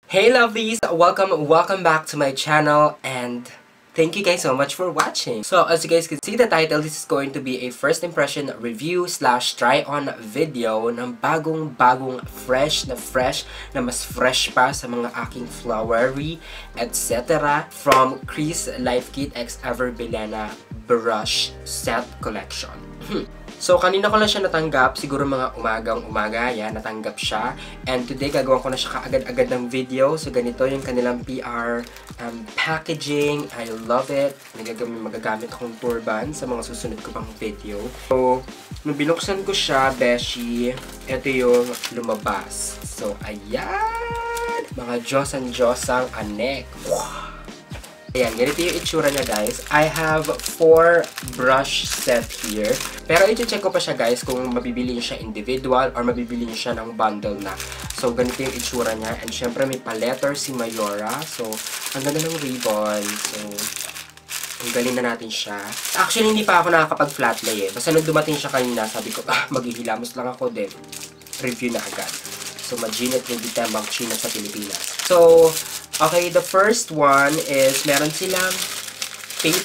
Hey lovelies! Welcome back to my channel and thank you guys so much for watching. So as you guys can see the title, this is going to be a first impression review slash try on video ng bagong fresh na mas fresh pa sa mga aking flowery etc. from Crease Life Kit X Ever Bilena Brush Set Collection. So, kanina ko lang siya natanggap, siguro mga umaga, yan, natanggap siya. And today, gagawin ko na siya kaagad-agad ng video. So, ganito yung kanilang PR packaging. I love it. Magagamit akong turban sa mga susunod ko pang video. So, nung binuksan ko siya, beshi, ito yung lumabas. So, ayan! Mga Diyos-ang anek. Wow! Ayan, ganito yung itsura niya guys. I have 4 brush set here. Pero i-check ko pa siya guys kung mabibili niyo siya individual or mabibili niyo siya ng bundle na. So, ganito yung itsura niya. And syempre may paletter si Mayora. So, ang ganda ng ribbon. So, ang galing na natin siya. Actually, hindi pa ako nakakapag-flat lay eh. Basta nung dumating siya kanina, sabi ko, maghihilamos lang ako din. Review na agad. So, maginit yung ditembang China sa Pilipinas. So, okay, the first one is, meron silang tape.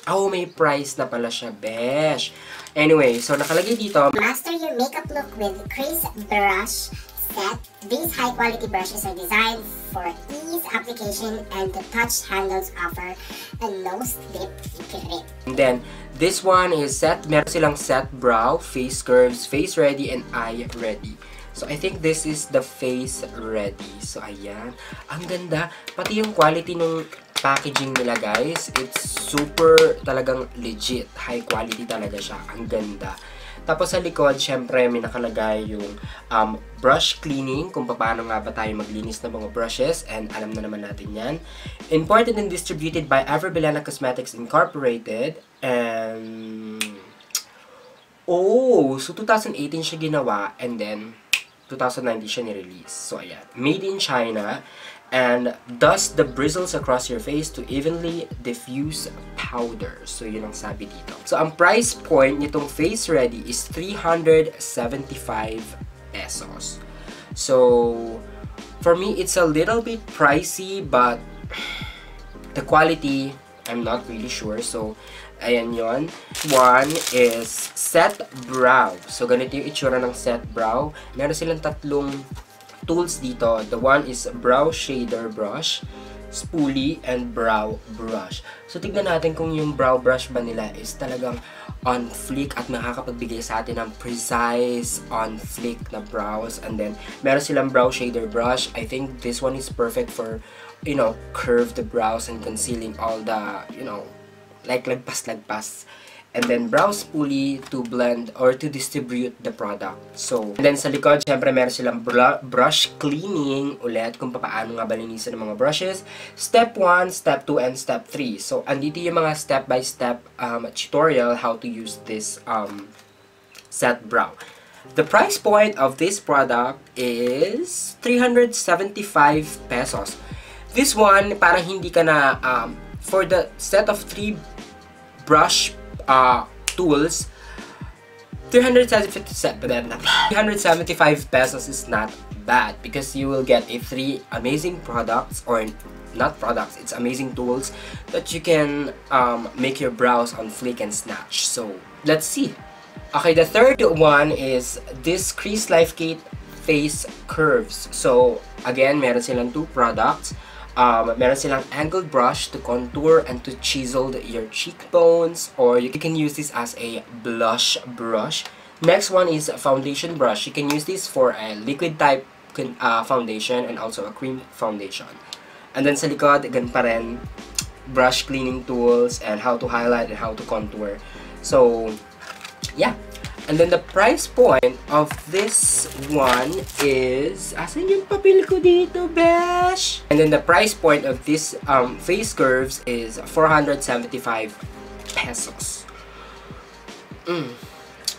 Oh, may price na pala siya, besh. Anyway, so nakalagay dito. Master your makeup look with Crease Brush Set. These high-quality brushes are designed for ease application and the touch handles offer a no-slip grip. And then, this one is set. Meron silang set brow, face curves, face ready, and eye ready. So, I think this is the face ready. So, ayan. Ang ganda. Pati yung quality ng packaging nila, guys. It's super talagang legit. High quality talaga siya. Ang ganda. Tapos, sa likod, syempre, may nakalagay yung brush cleaning. Kung paano nga ba tayo maglinis ng mga brushes. And alam na naman natin yan. Imported and distributed by Ever Bilena Cosmetics Incorporated. And oh, so 2018 siya ginawa. And then 2019 siya ni-release. So, ayan. Made in China. And dust the bristles across your face to evenly diffuse powder. So, yun ang sabi dito. So, ang price point nitong Face Ready is 375 pesos. So, for me, it's a little bit pricey, but the quality, I'm not really sure. So, ayan yon. One is set brow. So, ganito yung itsura ng set brow. Meron silang tatlong tools dito. The one is brow shader brush, spoolie, and brow brush. So, tignan natin kung yung brow brush ba nila is talagang on flick at makakapagbigay sa atin ng precise on flick na brows. And then, meron silang brow shader brush. I think this one is perfect for, you know, curve the brows and concealing all the, you know, like lagpas. And then brow spoolie to blend or to distribute the product. So, and then sa likod, syempre meron silang brush cleaning ulit kung paano nga ba linisin ng mga brushes. Step 1, Step 2, and Step 3. So, andito yung mga step-by-step tutorial how to use this set brow. The price point of this product is 375 pesos. This one, parang hindi ka na, for the set of 3 brush tools, 375 pesos is not bad because you will get 3 amazing products, or not products, it's amazing tools that you can make your brows on flick and snatch. So, let's see. Okay, the third one is this Crease Life Kit Face Curves. So, again, meron silang 2 products. Meron silang angled brush to contour and to chisel your cheekbones, or you can use this as a blush brush. Next one is a foundation brush. You can use this for a liquid type foundation and also a cream foundation. And then sa likod, again pa rin, brush cleaning tools and how to highlight and how to contour. So, yeah. And then the price point of this one is, asan yung papel ko dito, besh? And then the price point of this face curves is 475 pesos.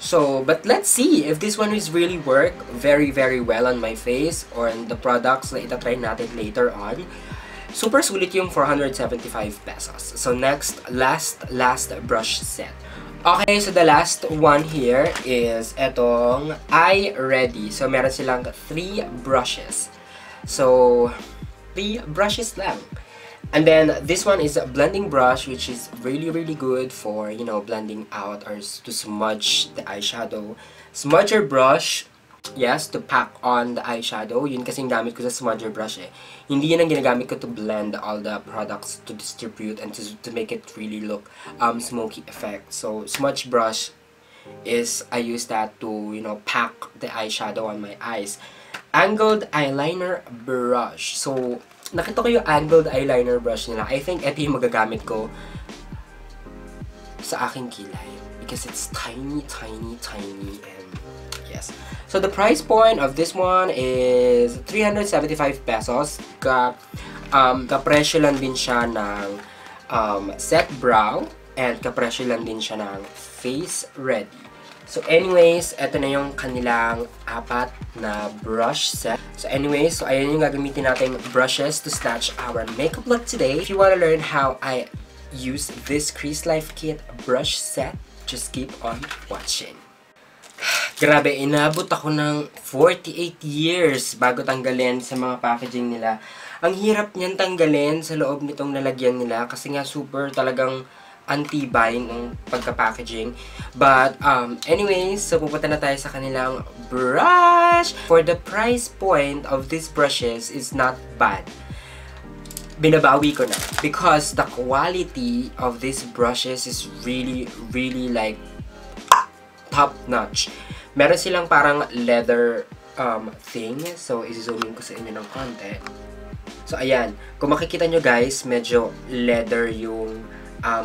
So, but let's see if this one is really work very well on my face or on the products na itatry natin later on. Super sulit yung 475 pesos. So next, last brush set. Okay, so the last one here is etong Eye Ready. So meron silang 3 brushes. So, 3 brushes lang. And then, this one is a blending brush, which is really good for, you know, blending out or to smudge the eyeshadow. Smudger brush, yes, to pack on the eyeshadow. Yun kasing gamit ko sa smudger brush eh. Hindi yun ang ginagamit ko to blend all the products, to distribute, and to make it really look smoky effect. So, smudge brush is, I use that to, you know, pack the eyeshadow on my eyes. Angled eyeliner brush. So, nakita ko yung angled eyeliner brush nila. I think ito yung magagamit ko sa aking kilay. Because it's tiny and yes. So the price point of this one is 375 pesos. Kapresyo lang din siya ng set brow and kapresyo lang din siya ng face ready. So anyways, ito na yung kanilang 4 na brush set. So anyways, so ayan yung gagamitin nating brushes to snatch our makeup look today. If you want to learn how I use this Crease Life Kit brush set, just keep on watching. Grabe, inabot ako ng 48 years bago tanggalin sa mga packaging nila. Ang hirap niyan tanggalin sa loob nitong lalagyan nila kasi nga super talagang antibay ng pagka-packaging. But, anyways, so pupunta na tayo sa kanilang brush. For the price point of these brushes is not bad. Binabawi ko na. Because the quality of these brushes is really like top-notch. Meron silang parang leather thing. So, isi-zoom ko sa inyo ng konti. So, ayan. Kung makikita nyo guys, medyo leather yung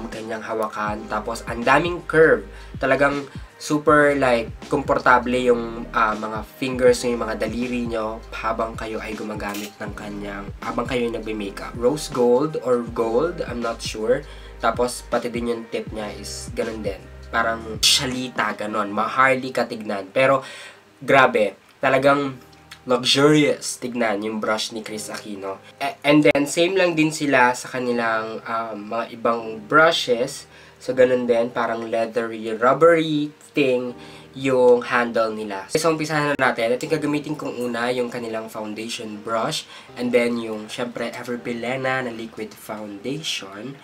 kanyang hawakan. Tapos, ang daming curve. Talagang super like, komportable yung mga fingers nyo, yung mga daliri nyo habang kayo ay gumagamit ng kanyang, habang kayo yung nagbe-makeup. Rose gold or gold, I'm not sure. Tapos, pati din yung tip niya is ganun din. Parang shalita, ganon. Maharly katignan. Pero, grabe. Talagang luxurious tignan yung brush ni Kris Aquino. And then, same lang din sila sa kanilang mga ibang brushes. So, ganun din. Parang leathery, rubbery thing yung handle nila. So, umpisahan na natin. Ito yung gagamitin kong una, yung kanilang foundation brush. And then, yung, syempre, Everbilena na liquid foundation.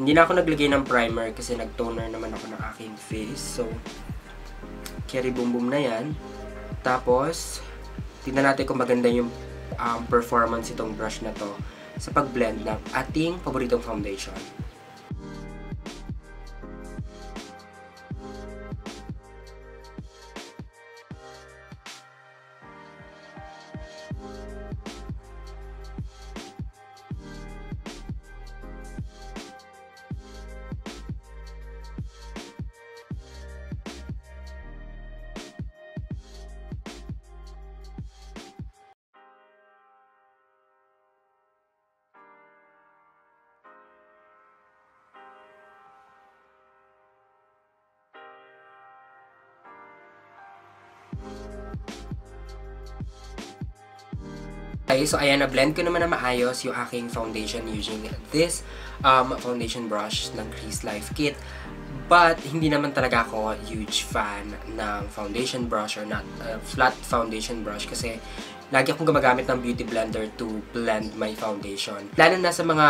Hindi na ako naglagay ng primer kasi nag-toner naman ako ng aking face. So, carry boom boom na yan. Tapos, tingnan natin kung maganda yung performance itong brush na to sa pag-blend ng ating paboritong foundation. Okay, so ayan, na-blend ko naman na maayos yung aking foundation using this foundation brush ng Crease Life Kit. But, hindi naman talaga ako huge fan ng foundation brush or not flat foundation brush kasi lagi akong gumagamit ng beauty blender to blend my foundation. Lalo na sa mga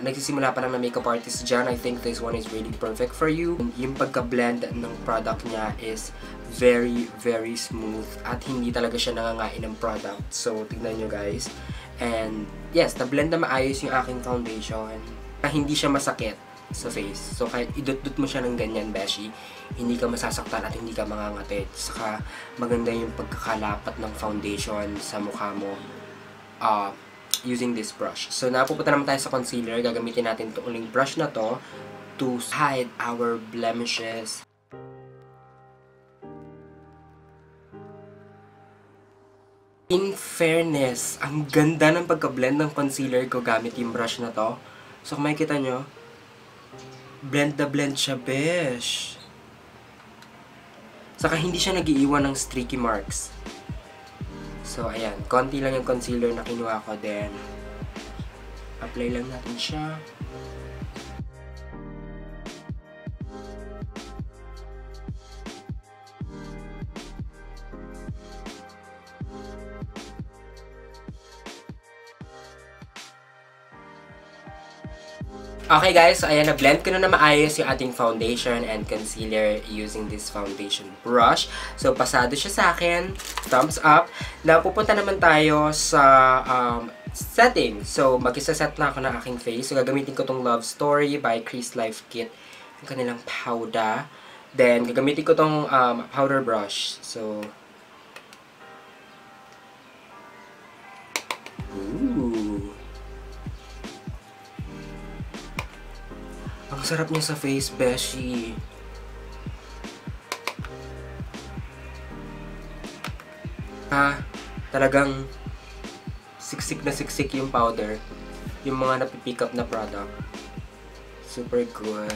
nagsisimula pa lang na makeup artist dyan, I think this one is really perfect for you. Yung pagka-blend ng product niya is very smooth at hindi talaga siya nangangain ng product. So, tignan nyo guys. And, yes, na-blend na maayos yung aking foundation. Hindi siya masakit sa face. So, kahit idot-dot mo siya ng ganyan, beshi, hindi ka masasaktan at hindi ka mangangati. Saka, maganda yung pagkakalapat ng foundation sa mukha mo using this brush. So, napupunta naman tayo sa concealer. Gagamitin natin itong uling brush na to hide our blemishes. In fairness, ang ganda ng pagka-blend ng concealer ko gamit yung brush na to. So, kung makikita nyo, blend na blend siya, besh. Saka hindi siya nag-iiwan ng streaky marks. So, ayan. Konti lang yung concealer na kinuha ko. Then, apply lang natin siya. Okay guys, so ayan, na-blend ko na maayos yung ating foundation and concealer using this foundation brush. So, pasado siya sa akin. Thumbs up. Na pupunta naman tayo sa setting. So, mag-isa-set na ako ng aking face. So, gagamitin ko tong Love Story by Crease Life Kit. Yung kanilang powder. Then, gagamitin ko tong powder brush. So, ooh. Ang sarap niya sa face, beshi. Talagang siksik na siksik yung powder. Yung mga napipick up na product. Super good.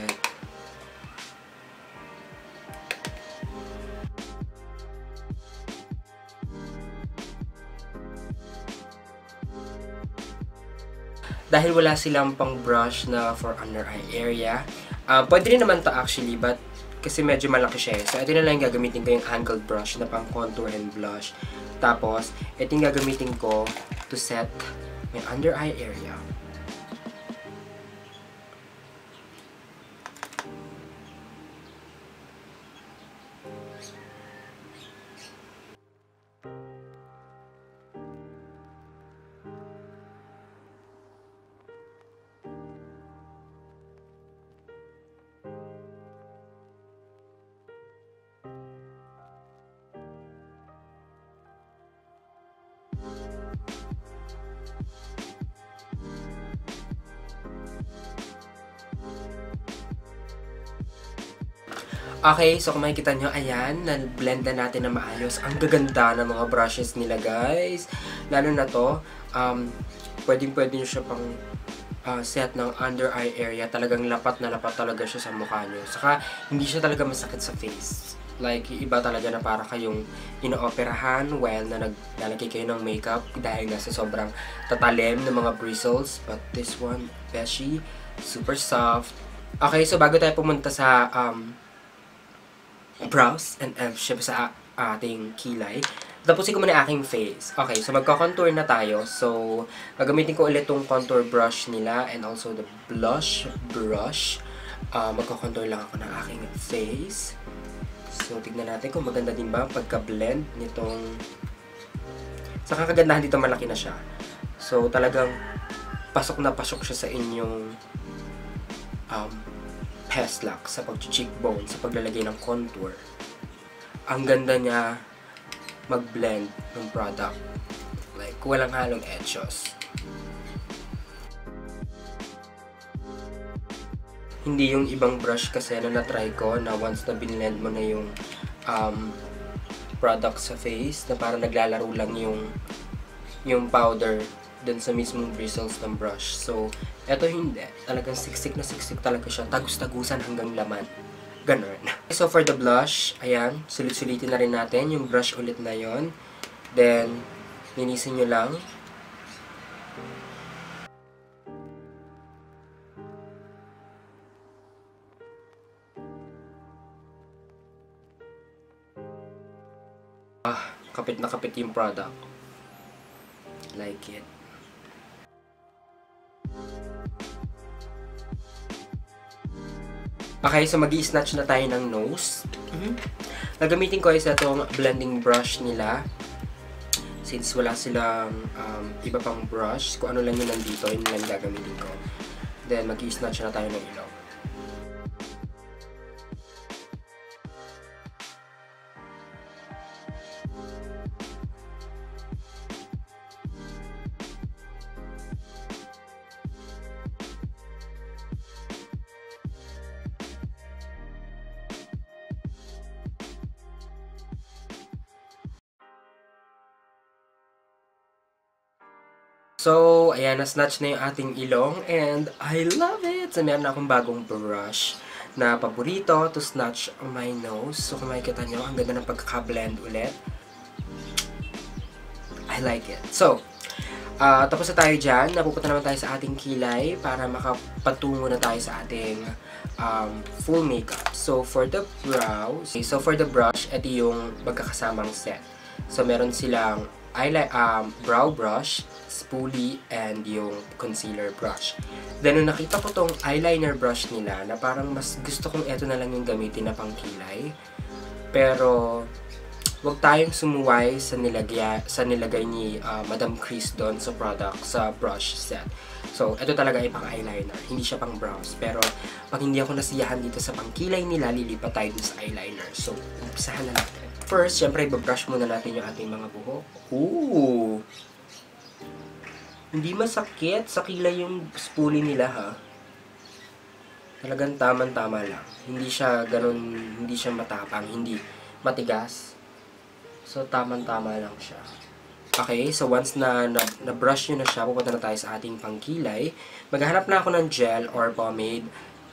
Dahil wala silang pang brush na for under eye area, pwede rin naman to actually, but kasi medyo malaki siya eh. So, ito na lang yung gagamitin ko, yung angled brush na pang contour and blush. Tapos, ito yung gagamitin ko to set my under eye area. Okay, so kung makikita nyo, ayan, na-blend na natin na maayos. Ang gaganda ng mga brushes nila, guys. Lalo na to, pwedeng-pwede nyo siya pang set ng under eye area. Talagang lapat na lapat talaga siya sa mukha nyo. Saka, hindi siya talaga masakit sa face. Like, iba talaga na para kayong inooperahan while na naglalagay kayo ng makeup dahil nga sa sobrang tatalim ng mga bristles. But this one, beshi, super soft. Okay, so bago tayo pumunta sa brows and syempre sa ating kilay, tapusin ko muna aking face. Okay, so magko-contour na tayo. So, gagamitin ko ulit tong contour brush nila and also the blush brush. Magko-contour lang ako ng aking face. So, tignan natin kung maganda din ba pagka-blend nitong... Sa kakagandahan dito, malaki na siya. So, talagang pasok na pasok siya sa inyong Peslak sa pag-cheekbone, sa paglalagay ng contour. Ang ganda niya mag-blend ng product. Like, walang halong edges. Hindi yung ibang brush kasi na na-try ko na once na binlend mo na yung product sa face, na parang naglalaro lang yung powder dun sa mismong bristles ng brush. So, eto hindi. Talagang siksik na siksik talaga siya. Tagus-tagusan hanggang laman. Ganon. So, for the blush, ayan, sulit-sulitin na rin natin yung brush ulit na yon. Then, linisin nyo lang. Kapit na kapit yung product. Like it. Okay, so mag-i-snatch na tayo ng nose. Gagamitin ko is itong blending brush nila. Since wala silang iba pang brush, kung ano lang yun nandito, yun lang gagamitin ko. Then, mag-i-snatch na tayo ng ilong. So, ayan, na-snatch na yung ating ilong and I love it! So, meron na akong bagong brush na paborito to snatch my nose. So, kung makikita nyo, ang ganda ng pagkaka-blend ulit. I like it. So, tapos na tayo dyan. Napupunta naman tayo sa ating kilay para makapatungo na tayo sa ating full makeup. So, for the brows, so for the brush, ito yung magkakasamang set. So, meron silang brow brush, spoolie and yung concealer brush. Then, nung nakita ko tong eyeliner brush nila, na parang mas gusto kong eto na lang yung gamitin na pang kilay. Pero, wag tayong sumuway sa nilagay ni Madam Chris doon sa sa brush set. So, ito talaga ay pang eyeliner. Hindi siya pang brows. Pero, pag hindi ako nasiyahan dito sa pang kilay nila, lilipat tayo dun sa eyeliner. So, umpisahan na natin. First, syempre, ibabrush muna natin yung ating mga buhok. Ooh! Hindi masakit sa kilay yung spoolie nila, ha? Talagang tama-tama lang. Hindi siya ganun, hindi siya matapang, hindi matigas. So, tama-tama lang siya. Okay, so once na brush nyo na siya, pupunta na tayo sa ating pangkilay. Maghahanap na ako ng gel or pomade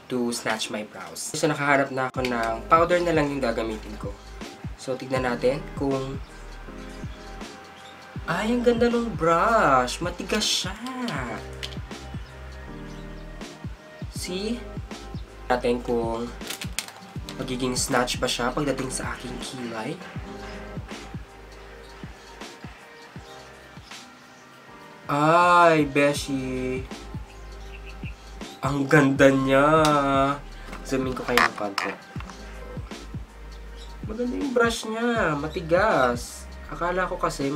to snatch my brows. So, nakahanap na ako ng powder na lang yung gagamitin ko. So, tignan natin kung ay, ang ganda ng brush. Matigas siya. See? Natin kung magiging snatch ba siya pagdating sa aking kilay. Ay, beshi. Ang ganda niya. Zoomin ko kayo ng konti. Maganda yung brush niya. Matigas. Akala ko kasi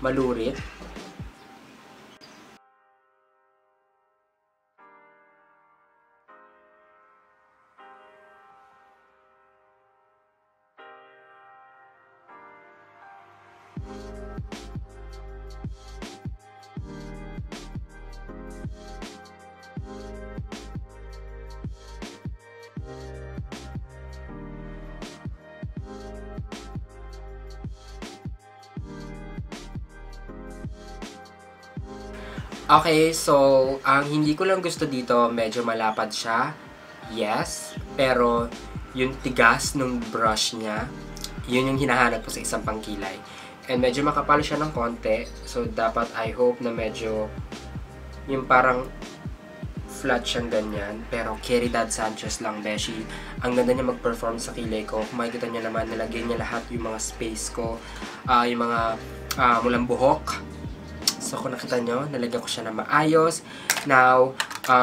malurit. Okay, so, ang hindi ko lang gusto dito, medyo malapad siya. Yes, pero yung tigas ng brush niya, yun yung hinahanap ko sa isang pangkilay. And medyo makapal siya ng konti, so dapat I hope na medyo yung parang flat siyang ganyan. Pero Caridad Sanchez lang, beshi. Ang ganda niya mag-perform sa kilay ko. Kung makikita niyo naman, nilagay niya lahat yung mga space ko, yung mga mulang buhok. So, kung nakita nyo, nalagyan ko siya na maayos. Now,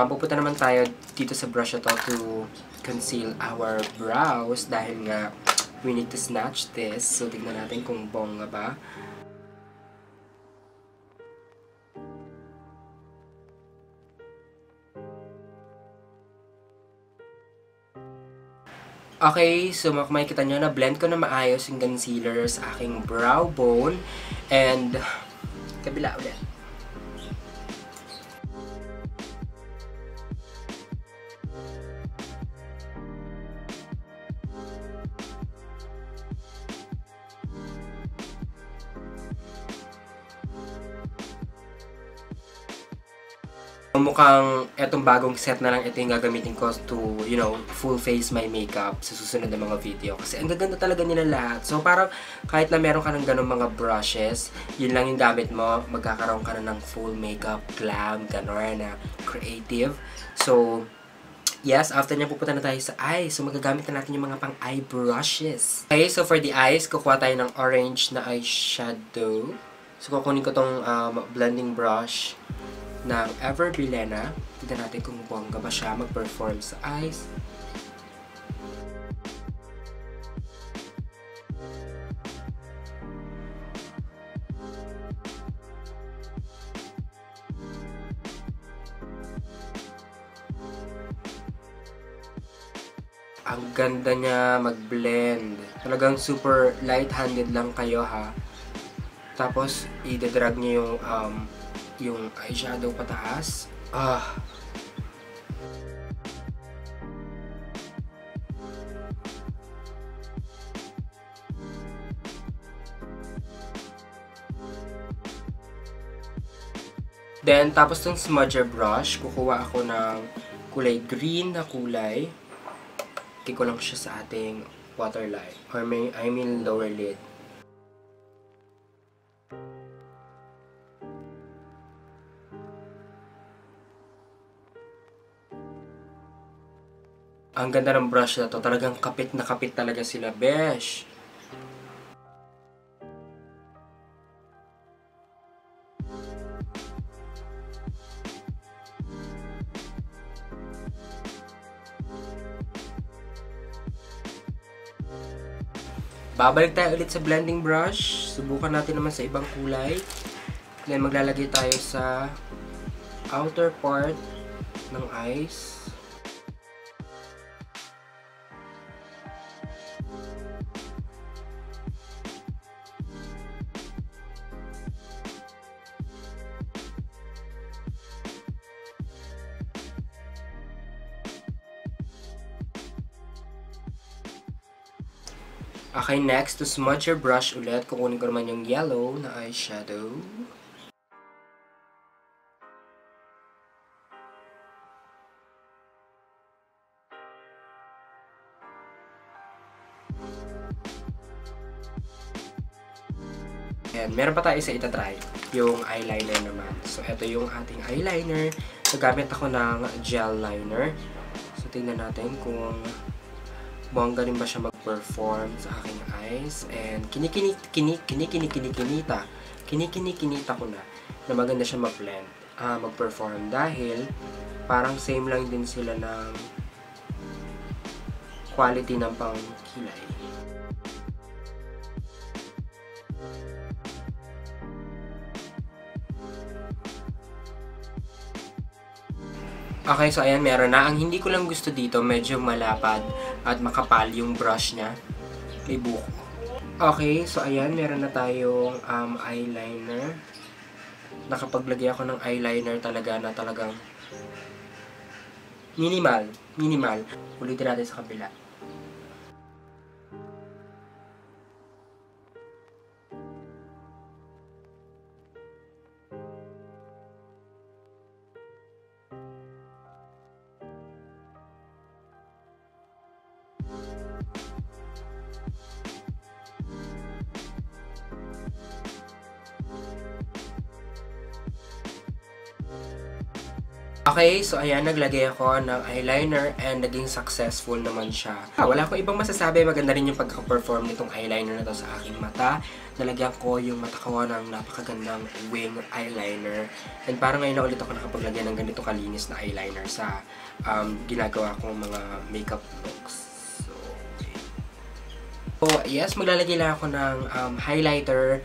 pupunta naman tayo dito sa brush ito to conceal our brows dahil nga we need to snatch this. So, tignan natin kung bongga ba. Okay, so makikita nyo na blend ko na maayos yung concealer sa aking brow bone. And kabila ulit. Mukhang etong bagong set na lang ito yung gagamitin ko to, you know, full face my makeup sa susunod na mga video. Kasi ang gaganda talaga nila lahat. So parang kahit na meron ka ng ganong mga brushes, yun lang yung gamit mo, magkakaroon ka na ng full makeup, glam, gano'n na creative. So, yes, after niya pupunta na tayo sa eyes. So magagamit na natin yung mga pang eye brushes. Okay, so for the eyes, kukuha tayo ng orange na eyeshadow. So kukunin ko tong blending brush ng Ever Bilena. Tignan natin kung bongga ba siya mag-perform sa eyes. Ang ganda niya mag-blend. Talagang super light-handed lang kayo, ha. Tapos, i-drag niyo yung eyeshadow pataas. Then, tapos tong smudger brush, kukuha ako ng kulay green na kulay. Ikik ko lang siya sa ating waterline. Or I mean lower lid. Ang ganda ng brush na to. Talagang kapit na kapit talaga sila, besh. babalik tayo ulit sa blending brush. Subukan natin naman sa ibang kulay. Then, maglalagay tayo sa outer part ng eyes. Okay, next, to smudge your brush ulit, kukunin ko naman yung yellow na eyeshadow. And meron pa tayo isa itatry, yung eyeliner naman. So, ito yung ating eyeliner. So, gamit ako ng gel liner. So, tingnan natin kung bongga rin ba siya mag-perform sa aking eyes. And kinikinita ko na maganda siya mag-blend, mag-perform. Dahil parang same lang din sila ng quality ng pangkilay. Okay, so ayan, meron na. Ang hindi ko lang gusto dito, medyo malapad at makapal yung brush niya. May buko. Okay, so ayan, meron na tayong eyeliner. Nakapaglagay ako ng eyeliner talaga na talagang minimal. Ulitin natin sa kabila. Okay, so ayan, naglagay ako ng eyeliner and naging successful naman siya. Wala akong ibang masasabi, maganda rin yung pagka-perform nitong eyeliner na to sa aking mata. Nalagyan ko yung mata ko ng napakagandang wing eyeliner. And parang ngayon na ulit ako nakapaglagay ng ganito kalinis na eyeliner sa ginagawa kong mga makeup looks. So yes, maglalagay lang ako ng highlighter,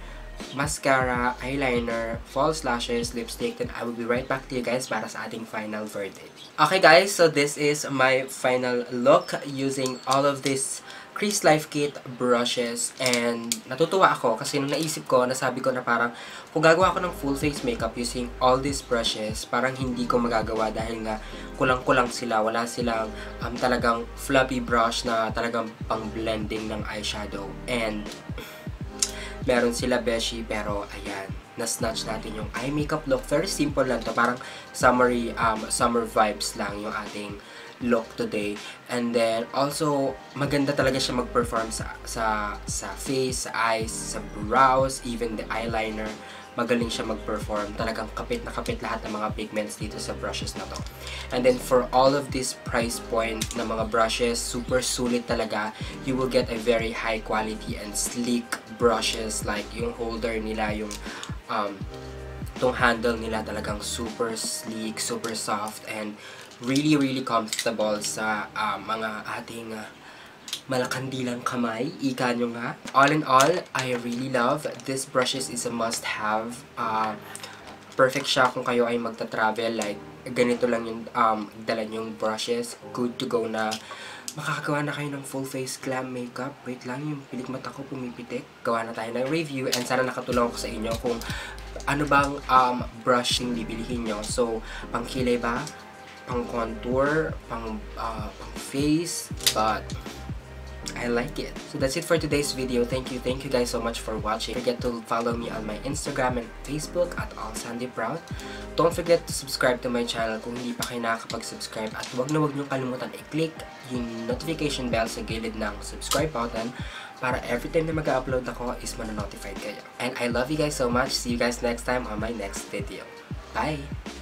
mascara, eyeliner, false lashes, lipstick, then I will be right back to you guys para sa ating final verdict. Okay guys, so this is my final look using all of this Crease Life Kit brushes, and natutuwa ako kasi nung naisip ko, nasabi ko na parang kung gagawa ako ng full face makeup using all these brushes, parang hindi ko magagawa dahil nga kulang-kulang sila, wala silang talagang fluffy brush na talagang pang blending ng eyeshadow, and meron sila beshi, pero ayan, na-snatch natin yung eye makeup look. Very simple lang to, parang summer vibes lang yung ating look today. And then also maganda talaga siya mag-perform sa face, sa eyes, sa brows, even the eyeliner. Magaling siya mag-perform. Talagang kapit na kapit lahat ng mga pigments dito sa brushes na to. And then for all of this price point na mga brushes, super sulit talaga. You will get a very high quality and sleek brushes, like yung holder nila, yung tong handle nila talagang super sleek, super soft, and really comfortable sa mga ating malakandilang kamay, ika nyo nga. All in all, I really love this brushes. Is a must-have. Perfect siya kung kayo ay magta-travel, like ganito lang yung dala yung brushes. Good to go na. Makakagawa na kayo ng full face glam makeup. Wait lang, yung pilik mata ko pumipitik. Gawa na tayo ng review, and sana nakatulong ko sa inyo kung ano bang brush yung bibilihin nyo. So, pang kilay ba? Pang contour? Pang face? But I like it. So that's it for today's video. Thank you guys so much for watching. Don't forget to follow me on my Instagram and Facebook at allsandyproud. Don't forget to subscribe to my channel kung hindi pa kayo nakakapag-subscribe, at wag na wag niyong kalimutan i-click yung notification bell sa gilid ng subscribe button para every time na mag-upload ako is manonotified kayo. And I love you guys so much. See you guys next time on my next video. Bye!